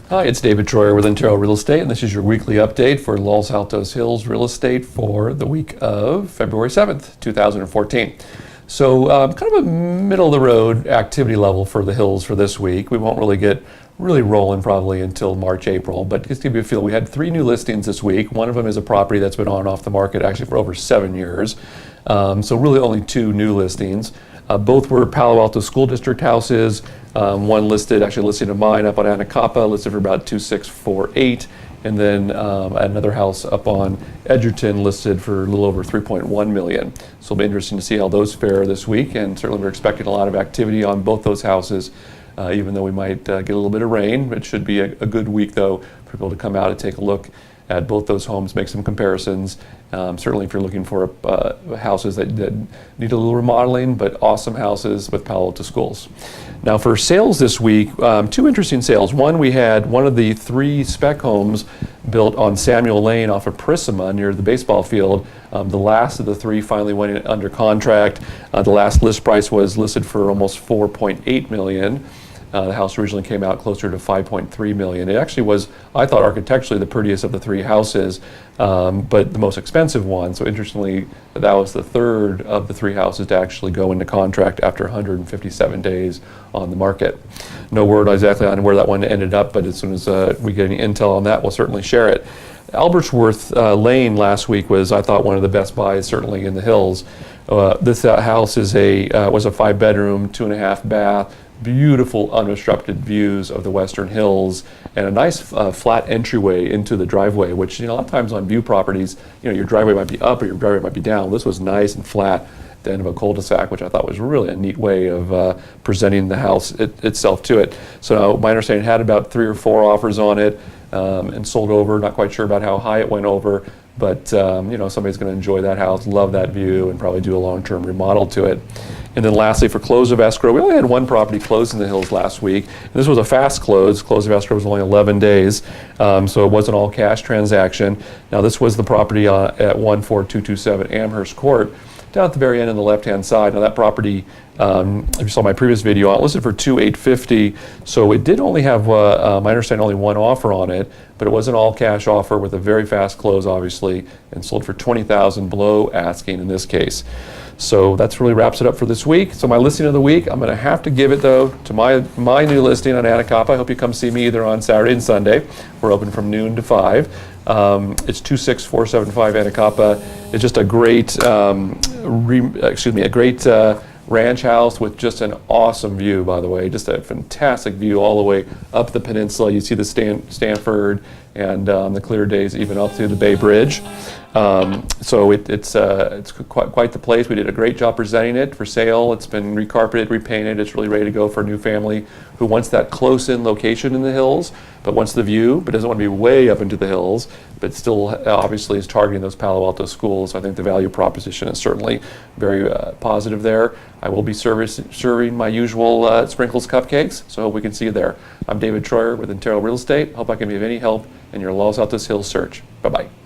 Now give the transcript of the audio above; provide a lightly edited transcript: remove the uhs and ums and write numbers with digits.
Hi, it's David Troyer with Intero Real Estate, and this is your weekly update for Los Altos Hills Real Estate for the week of February 7th, 2014. So kind of a middle-of-the-road activity level for the hills for this week. We won't really get rolling probably until March, April, but just to give you a feel, we had 3 new listings this week. One of them is a property that's been on and off the market actually for over 7 years. So really only 2 new listings. Both were Palo Alto School District houses. One listed of mine up on Anacapa, listed for about $2,648, and then another house up on Edgerton listed for a little over $3.1 million. So it'll be interesting to see how those fare this week, and certainly we're expecting a lot of activity on both those houses, even though we might get a little bit of rain. It should be a good week though for people to come out and take a look at both those homes, make some comparisons. Certainly if you're looking for houses that need a little remodeling, but awesome houses with Palo Alto schools. Now for sales this week, 2 interesting sales. One, we had one of the 3 spec homes built on Samuel Lane off of Prisima near the baseball field. The last of the 3 finally went under contract. The last list price was listed for almost $4.8 million. The house originally came out closer to $5.3 million. It actually was, I thought, architecturally the prettiest of the 3 houses, but the most expensive one. So interestingly, that was the 3rd of the 3 houses to actually go into contract after 157 days on the market. No word exactly on where that one ended up, but as soon as we get any intel on that, we'll certainly share it. Albertsworth Lane last week was, I thought, one of the best buys, certainly in the hills. This house is was a 5-bedroom, 2.5 bath, beautiful unobstructed views of the Western Hills, and a nice flat entryway into the driveway, which, a lot of times on view properties, your driveway might be up or your driveway might be down. This was nice and flat at the end of a cul-de-sac, which I thought was really a neat way of presenting the house itself to it. So my understanding, it had about 3 or 4 offers on it and sold over. Not quite sure about how high it went over, but somebody's going to enjoy that house, love that view, and probably do a long-term remodel to it. And then lastly, for close of escrow, we only had 1 property close in the hills last week. And this was a fast close. Close of escrow was only 11 days, so it wasn't all cash transaction. Now this was the property at 14227 Amherst Court, down at the very end on the left-hand side. Now that property, if you saw my previous video, it listed for $2,850. So it did only have, my understanding, only 1 offer on it, but it was an all-cash offer with a very fast close, obviously, and sold for $20,000 below asking in this case. So that's really wraps it up for this week. So my listing of the week, I'm going to have to give it though to my new listing on Anacapa. I hope you come see me either on Saturday and Sunday. We're open from noon to 5. It's 26475 Anacapa. It's just a great, ranch house with just an awesome view, by the way. Just a fantastic view all the way up the peninsula. You see the Stanford, and the clear days even up to the Bay Bridge. So it's quite the place. We did a great job presenting it for sale. It's been recarpeted, repainted. It's really ready to go for a new family who wants that close-in location in the hills, but wants the view, but doesn't want to be way up into the hills, but still obviously is targeting those Palo Alto schools. I think the value proposition is certainly very positive there. I will be serving my usual sprinkles cupcakes, so hope we can see you there. I'm David Troyer with Intero Real Estate. Hope I can be of any help in your Los Altos Hills search. Bye-bye.